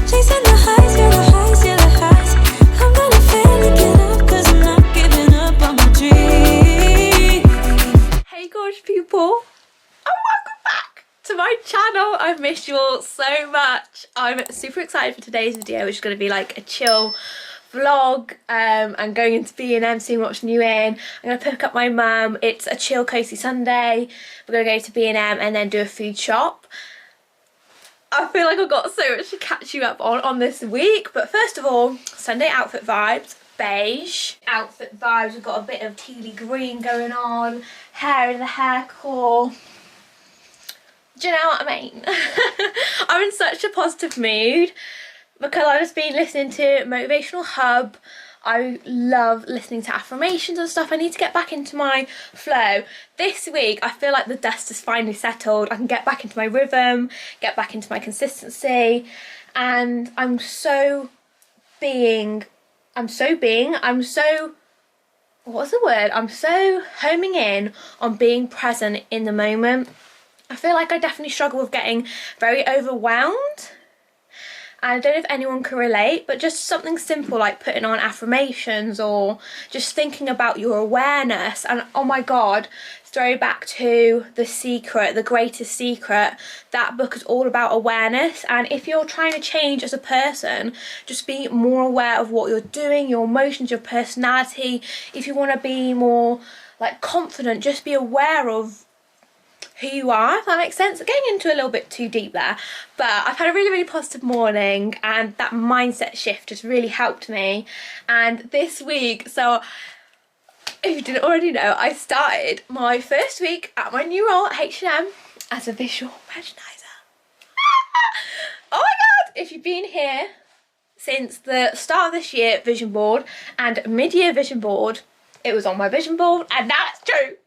Chasing the highs, girl, the highs, yeah, the highs. I'm gonna finally get up, cause I'm not giving up on my dream. Hey gorgeous people, and welcome back to my channel. I've missed you all so much. I'm super excited for today's video, which is going to be like a chill vlog. I'm going into B&M, seeing what's new in. I'm going to pick up my mum. It's a chill cozy Sunday. We're going to go to B&M and then do a food shop. I feel like I've got so much to catch you up on this week, but first of all, Sunday outfit vibes. Beige outfit vibes. We've got a bit of tealy green going on, hair in the hair core. Do you know what I mean? I'm in such a positive mood because I've just been listening to Motivational Hub. I love listening to affirmations and stuff. I need to get back into my flow. This week I feel like the dust is finally settled. I can get back into my rhythm, get back into my consistency, and I'm so homing in on being present in the moment. I feel like I definitely struggle with getting very overwhelmed. And I don't know if anyone can relate, but just something simple like putting on affirmations or just thinking about your awareness. And oh my god, throwback to The Secret, The Greatest Secret. That book is all about awareness, and if you're trying to change as a person, just be more aware of what you're doing, your emotions, your personality. If you want to be more like confident, just be aware of who you are, if that makes sense. Getting into a little bit too deep there, but I've had a really positive morning, and that mindset shift has really helped me. And this week, so if you didn't already know, I started my first week at my new role at H&M as a visual merchandiser. Oh my god, if you've been here since the start of this year vision board and mid-year vision board, it was on my vision board, and now it's true.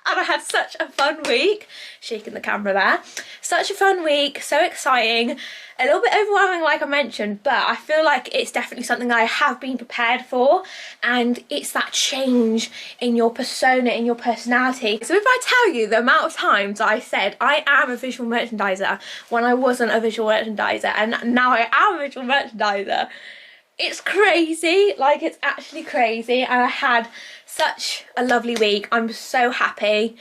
And I had such a fun week, shaking the camera there, such a fun week, so exciting, a little bit overwhelming like I mentioned, but I feel like it's definitely something I have been prepared for, and it's that change in your persona, in your personality. So if I tell you the amount of times I said I am a visual merchandiser when I wasn't a visual merchandiser, and now I am a visual merchandiser, it's crazy. Like, it's actually crazy. And I had such a lovely week. I'm so happy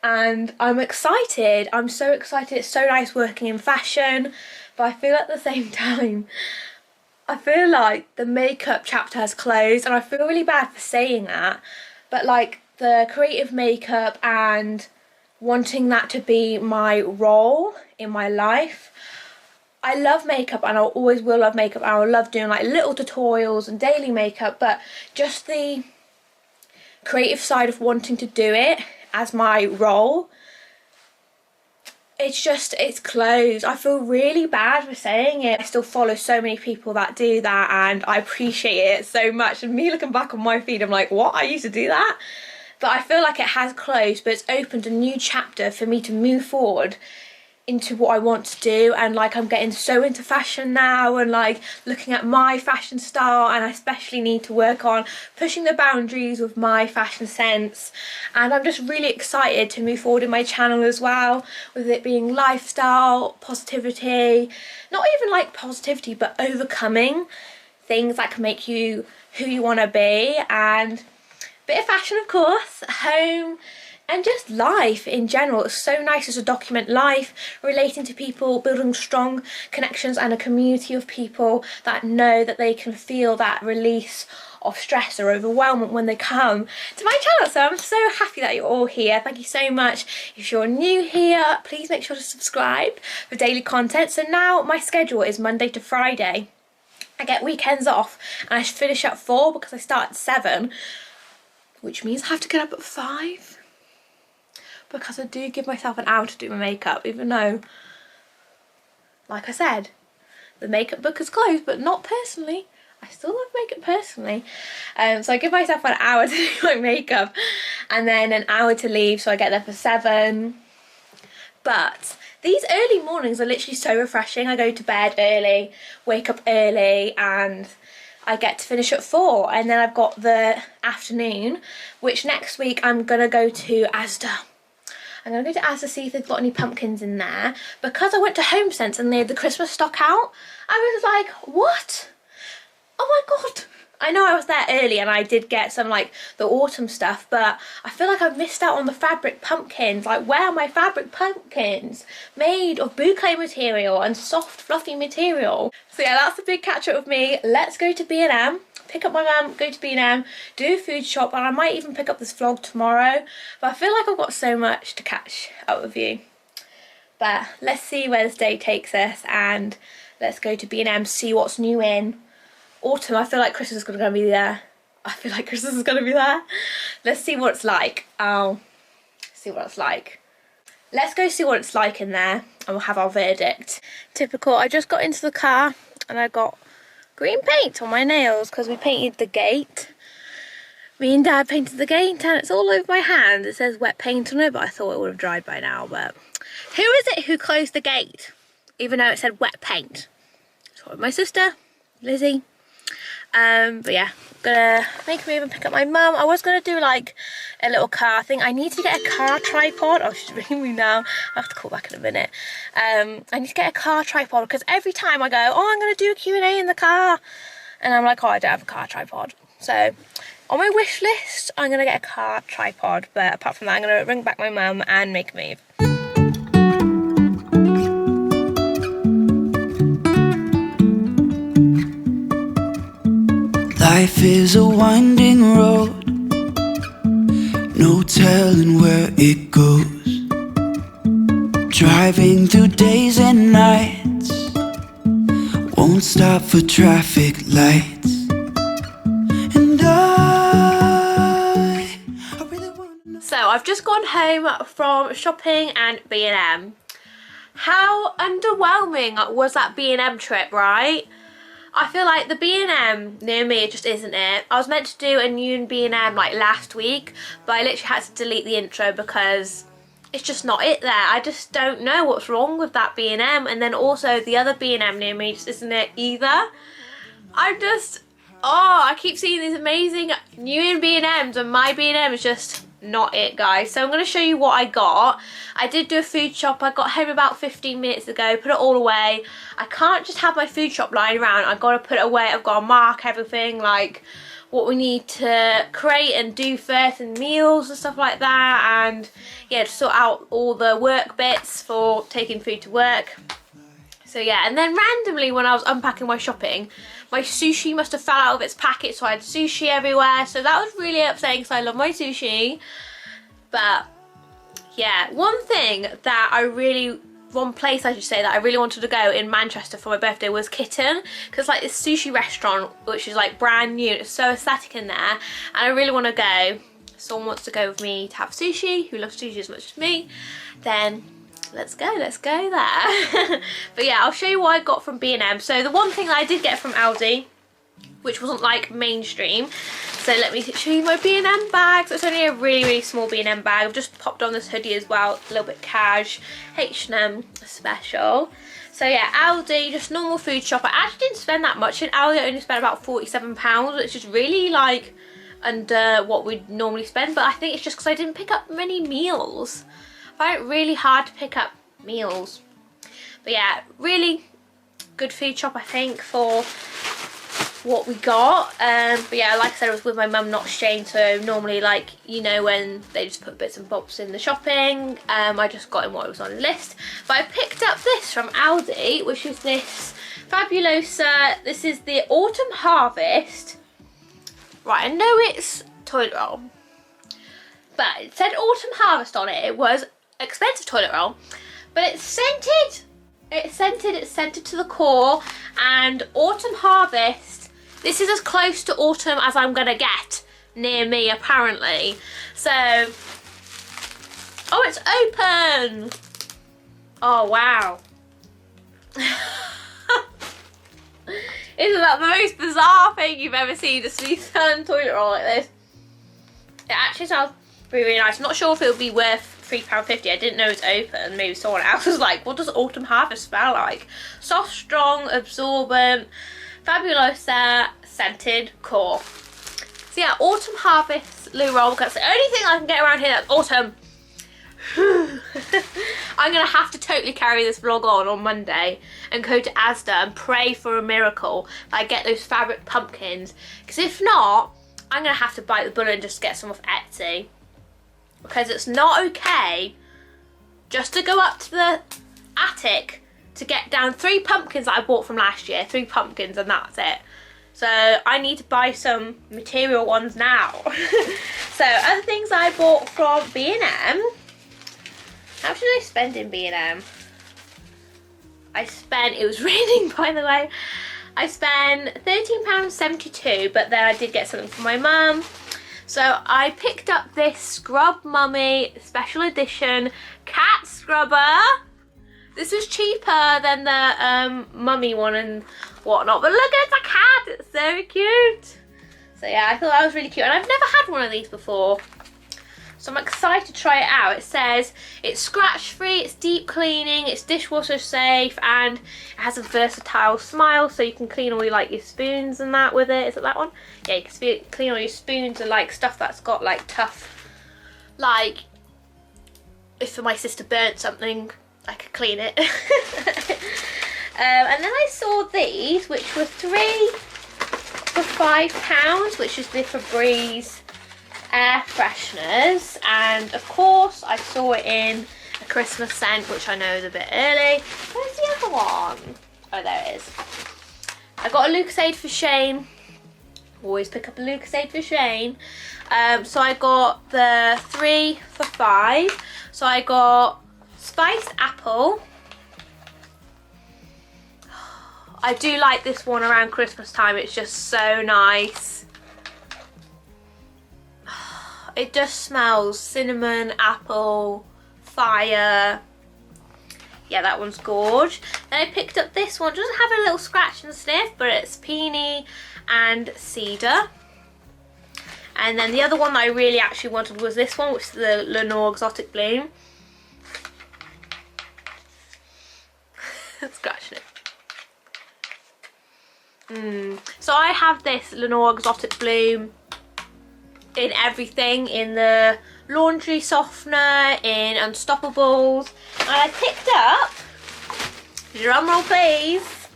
and I'm excited. I'm so excited. It's so nice working in fashion, but I feel at the same time I feel like the makeup chapter has closed, and I feel really bad for saying that, but like the creative makeup and wanting that to be my role in my life, I love makeup and I always will love makeup, and I love doing like little tutorials and daily makeup, but just the creative side of wanting to do it as my role, it's closed. I feel really bad for saying it. I still follow so many people that do that, and I appreciate it so much, and me looking back on my feed, I'm like, what, I used to do that? But I feel like it has closed, but it's opened a new chapter for me to move forward into what I want to do. And like, I'm getting so into fashion now, and like looking at my fashion style, and I especially need to work on pushing the boundaries with my fashion sense. And I'm just really excited to move forward in my channel as well, with it being lifestyle, positivity, not even like positivity, but overcoming things that can make you who you want to be, and a bit of fashion of course, home, and just life in general. It's so nice to document life, relating to people, building strong connections and a community of people that know that they can feel that release of stress or overwhelmment when they come to my channel. So I'm so happy that you're all here. Thank you so much. If you're new here, please make sure to subscribe for daily content. So now my schedule is Monday to Friday. I get weekends off, and I finish at 4 because I start at 7, which means I have to get up at 5. Because I do give myself an hour to do my makeup, even though, like I said, the makeup book is closed, but not personally. I still love makeup personally. So I give myself an hour to do my makeup, and then an hour to leave, so I get there for 7. But these early mornings are literally so refreshing. I go to bed early, wake up early, and I get to finish at 4. And then I've got the afternoon, which next week I'm gonna go to Asda. I'm going to go to Asda, see if they've got any pumpkins in there. Because I went to Home Sense and they had the Christmas stock out, I was like, what? Oh my god. I know I was there early and I did get some like the autumn stuff, but I feel like I've missed out on the fabric pumpkins. Like, where are my fabric pumpkins made of boucle material and soft fluffy material? So yeah, that's a big catch up with me. Let's go to B&M, pick up my mum, go to B&M, do a food shop, and I might even pick up this vlog tomorrow. But I feel like I've got so much to catch up with you. But let's see where this day takes us, and let's go to B&M, see what's new in autumn. I feel like Christmas is going to be there. Let's see what it's like. I'll see what it's like. Let's go see what it's like in there and we'll have our verdict. Typical, I just got into the car and I got green paint on my nails because we painted the gate. Me and Dad painted the gate and it's all over my hand. It says wet paint on it, but I thought it would have dried by now. But who is it who closed the gate? Even though it said wet paint. So my sister, Lizzie. But yeah, gonna make a move and pick up my mum. I was gonna do like a little car thing. I need to get a car tripod. Oh, she's ringing me now. I have to call back in a minute. I need to get a car tripod because every time I go, oh, I'm gonna do a Q&A in the car, and I'm like, oh, I don't have a car tripod. So on my wish list, I'm gonna get a car tripod. But apart from that, I'm gonna ring back my mum and make a move. Life is a winding road, no telling where it goes. Driving through days and nights, won't stop for traffic lights. And I really want to know. So I've just gone home from shopping and B&M. How underwhelming was that B&M trip, right? I feel like the B&M near me just isn't it. I was meant to do a new B&M like last week, but I literally had to delete the intro because it's just not it there. I just don't know what's wrong with that B&M, and then also the other B&M near me just isn't it either. I keep seeing these amazing new B&Ms and my B&M is just not it, guys. So I'm going to show you what I got. I did do a food shop. I got home about 15 minutes ago, put it all away. I can't just have my food shop lying around. I've got to put it away. I've got to mark everything, like what we need to create and do first, and meals and stuff like that, and yeah, to sort out all the work bits for taking food to work. So yeah, and then randomly when I was unpacking my shopping, my sushi must have fell out of its packet, so I had sushi everywhere. So that was really upsetting because I love my sushi. But yeah, one place I should say that I really wanted to go in Manchester for my birthday was Kitten, because like this sushi restaurant which is like brand new, it's so aesthetic in there, and I really want to go. Someone wants to go with me to have sushi, who loves sushi as much as me, then let's go there. But yeah, I'll show you what I got from B&M. So the one thing that I did get from Aldi, which wasn't like mainstream, so let me show you my B&M bag. So it's only a really small B&M bag. I've just popped on this hoodie as well, a little bit cash, H&M special. So yeah, Aldi, just normal food shop. I actually didn't spend that much in Aldi. I only spent about £47, which is really like under what we'd normally spend, but I think it's just because I didn't pick up many meals. I find it really hard to pick up meals. But yeah, really good food shop I think for what we got. But yeah, like I said, it was with my mum, not Shane, so normally, like, you know, when they just put bits and bobs in the shopping, I just got in what was on the list. But I picked up this from Aldi, which is this Fabulosa. This is the Autumn Harvest. Right, I know it's toilet roll, but it said Autumn Harvest on it. It was expensive toilet roll, but it's scented. It's scented to the core, and Autumn Harvest, this is as close to autumn as I'm gonna get near me apparently. So, oh, it's open. Oh wow. Isn't that the most bizarre thing you've ever seen, a sweet sun toilet roll like this? It actually smells really nice. I'm not sure if it would be worth £3.50. I didn't know it was open. Maybe someone else was like, what does Autumn Harvest smell like? Soft, strong, absorbent, Fabulosa, scented core. So yeah, Autumn Harvest loo roll. That's the only thing I can get around here that's autumn. I'm going to have to totally carry this vlog on Monday and go to Asda and pray for a miracle that I get those fabric pumpkins. Because if not, I'm going to have to bite the bullet and just get some off Etsy. Because it's not okay just to go up to the attic to get down 3 pumpkins that I bought from last year. 3 pumpkins and that's it. So I need to buy some material ones now. So other things I bought from B&M. How much did I spend in B&M? It was raining by the way. I spent £13.72, but then I did get something for my mum. So I picked up this Scrub Mummy special edition cat scrubber. This was cheaper than the mummy one and whatnot, but look at the cat, it's so cute. So yeah, I thought that was really cute, and I've never had one of these before. So I'm excited to try it out. It says it's scratch free, it's deep cleaning, it's dishwasher safe, and it has a versatile smile, so you can clean all your spoons and that with it. Is it that one? Yeah, you can clean all your spoons and like stuff that's got like tough, like if my sister burnt something, I could clean it. And then I saw these, which were 3 for £5, which is the Febreze air fresheners, and of course I saw it in a Christmas scent, which I know is a bit early. Where's the other one? Oh, there it is. I got a Lucozade for Shane. Always pick up a Lucozade for Shane. So I got the 3 for £5. So I got spiced apple. I do like this one around Christmas time. It's just so nice. It just smells cinnamon, apple, fire. Yeah, that one's gorge. Then I picked up this one. It doesn't have a little scratch and sniff, but it's peony and cedar. And then the other one that I really actually wanted was this one, which is the Lenore Exotic Bloom. Scratching it. So I have this Lenore Exotic Bloom in everything, in the laundry softener, in Unstoppables, and I picked up, drumroll please,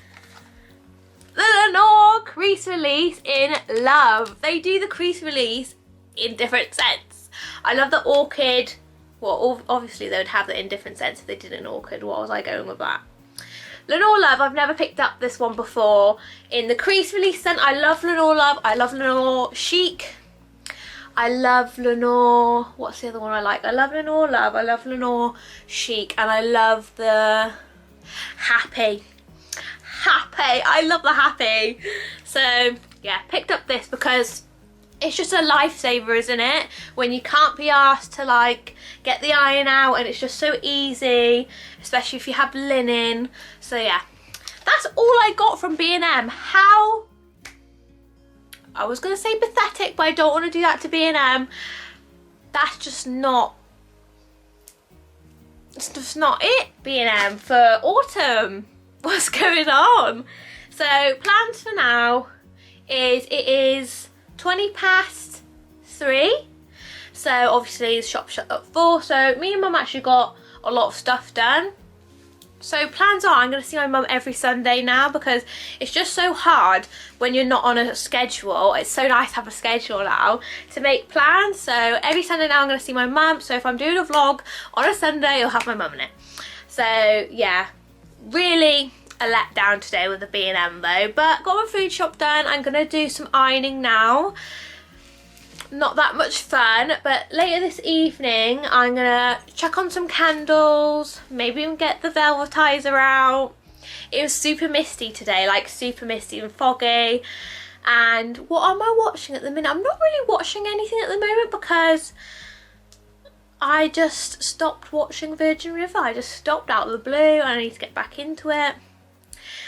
the Lenore Crease Release in Love. They do the crease release in different scents. I love the orchid. Well, obviously they would have it in different scents if they did an orchid. What was I going with that? Lenore Love, I've never picked up this one before. In the crease release scent, I love Lenore Love. I love Lenore Chic. I love Lenore, what's the other one I like? I love Lenore Love, I love Lenore Chic, and I love the Happy. I love the Happy. So yeah, picked up this because it's just a lifesaver, isn't it? When you can't be asked to like get the iron out, and it's just so easy, especially if you have linen. So yeah, that's all I got from B&M. How, I was going to say pathetic, but I don't want to do that to B&M. That's just not, it's just not it, B&M, for autumn. What's going on? So plans for now is, it is 3:20. So obviously the shop shut at 4. So me and Mum actually got a lot of stuff done. So plans are, I'm going to see my mum every Sunday now, because it's just so hard when you're not on a schedule. It's so nice to have a schedule now to make plans. So every Sunday now I'm going to see my mum. So if I'm doing a vlog on a Sunday, you'll have my mum in it. So yeah, really a letdown today with the B&M though. But got my food shop done. I'm going to do some ironing now. Not that much fun, but later this evening I'm gonna check on some candles, maybe even get the velvetizer out. It was super misty today, like super misty and foggy. And what am I watching at the minute? I'm not really watching anything at the moment because I just stopped watching Virgin River. I just stopped out of the blue and I need to get back into it.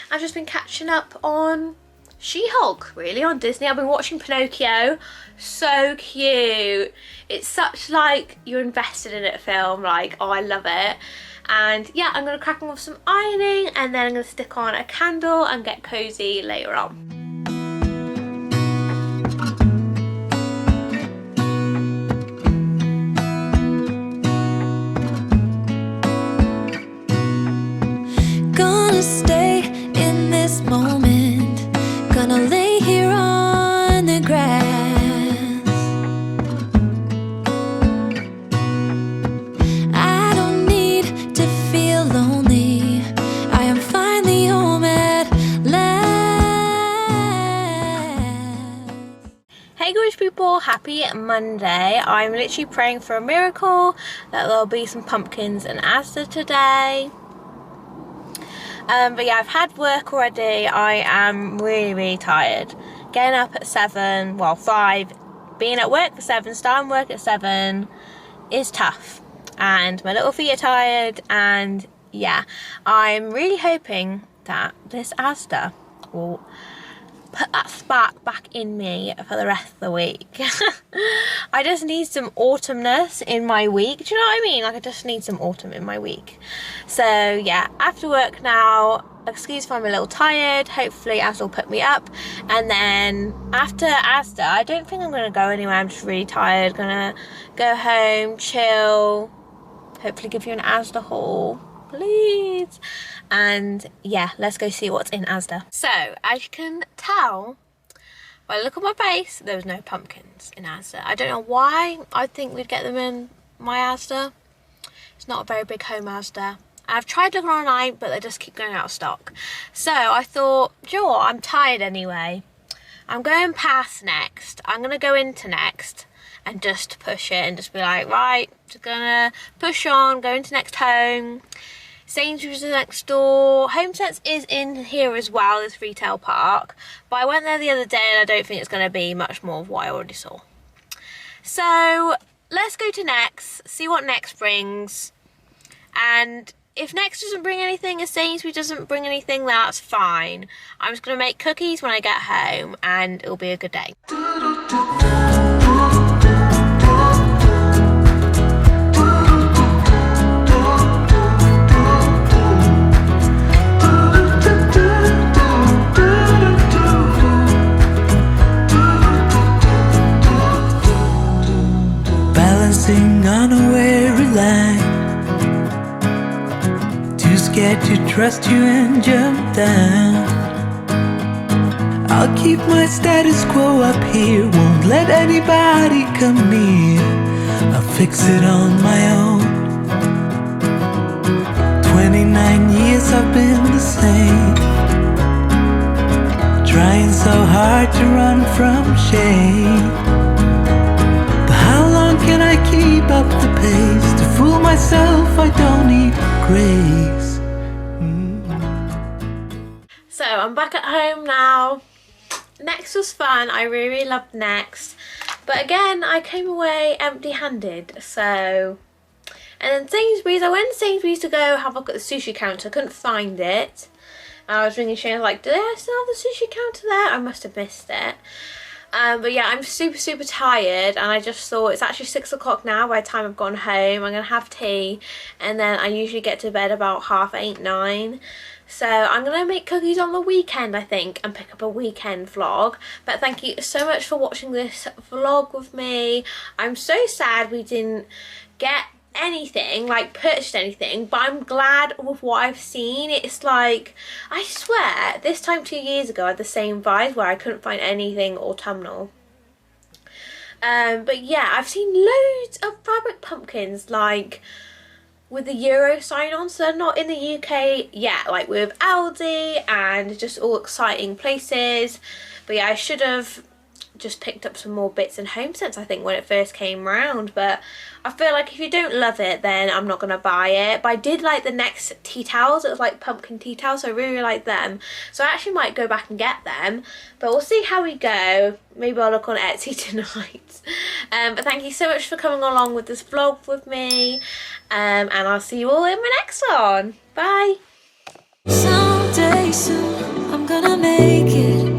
I've just been catching up on She-Hulk, really, on Disney. I've been watching Pinocchio. So cute. It's such like you're invested in it film, like, oh, I love it. And yeah, I'm gonna crack on with some ironing, and then I'm gonna stick on a candle and get cozy later on. gorgeous people, happy Monday. I'm literally praying for a miracle that there'll be some pumpkins in Asda today. But yeah, I've had work already. I am really tired. Getting up at 7, well 5, being at work for 7, starting work at 7 is tough. And my little feet are tired, and yeah, I'm really hoping that this Asda will put that spark back in me for the rest of the week. I just need some autumnness in my week. Do you know what I mean? Like, I just need some autumn in my week. So yeah, after work now, excuse if I'm a little tired. Hopefully Asda will put me up, and then after Asda, I don't think I'm gonna go anywhere. I'm just really tired. Gonna go home, chill, hopefully give you an Asda haul, please. And yeah, let's go see what's in Asda. So as you can tell by the look at my face, there was no pumpkins in Asda. I don't know why. I think we'd get them in my Asda. It's not a very big home Asda. I've tried looking online, but they just keep going out of stock. So I thought, you know what, I'm tired anyway. I'm going past Next. I'm gonna go into Next and just push it and just be like, right, just gonna push on, go into Next Home. Sainsbury's is next door. HomeSense is in here as well, this retail park. But I went there the other day and I don't think it's going to be much more of what I already saw. So let's go to Next, see what Next brings. And if Next doesn't bring anything, if Sainsbury's doesn't bring anything, that's fine. I'm just going to make cookies when I get home and it'll be a good day. Balancing on a weary line, too scared to trust you and jump down. I'll keep my status quo up here, won't let anybody come near. I'll fix it on my own. 29 years I've been the same, trying so hard to run from shame. Can I keep up the pace? To fool myself, I don't need grace. So I'm back at home now. Next was fun. I really loved Next. But again, I came away empty-handed. So, and then Sainsbury's, I went to Sainsbury's to go have a look at the sushi counter. Couldn't find it. I was ringing Shane, like, did I still have the sushi counter there? I must have missed it. But yeah, I'm super tired, and I just thought it's actually 6 o'clock now by the time I've gone home. I'm gonna have tea, and then I usually get to bed about 8:30, 9. So I'm gonna make cookies on the weekend, I think, and pick up a weekend vlog. But thank you so much for watching this vlog with me. I'm so sad we didn't get anything, like purchased anything, but I'm glad with what I've seen. It's like, I swear this time 2 years ago I had the same vibe where I couldn't find anything autumnal. But yeah, I've seen loads of fabric pumpkins, like with the Euro sign on, so they're not in the UK yet, like with Aldi and just all exciting places. But yeah, I should have just picked up some more bits in HomeSense, I think, when it first came round. But I feel like if you don't love it, then I'm not gonna buy it. But I did like the Next tea towels. It was like pumpkin tea towels, so I really like them. So I actually might go back and get them, but we'll see how we go. Maybe I'll look on Etsy tonight. But thank you so much for coming along with this vlog with me, and I'll see you all in my next one. Bye. Someday soon I'm gonna make it.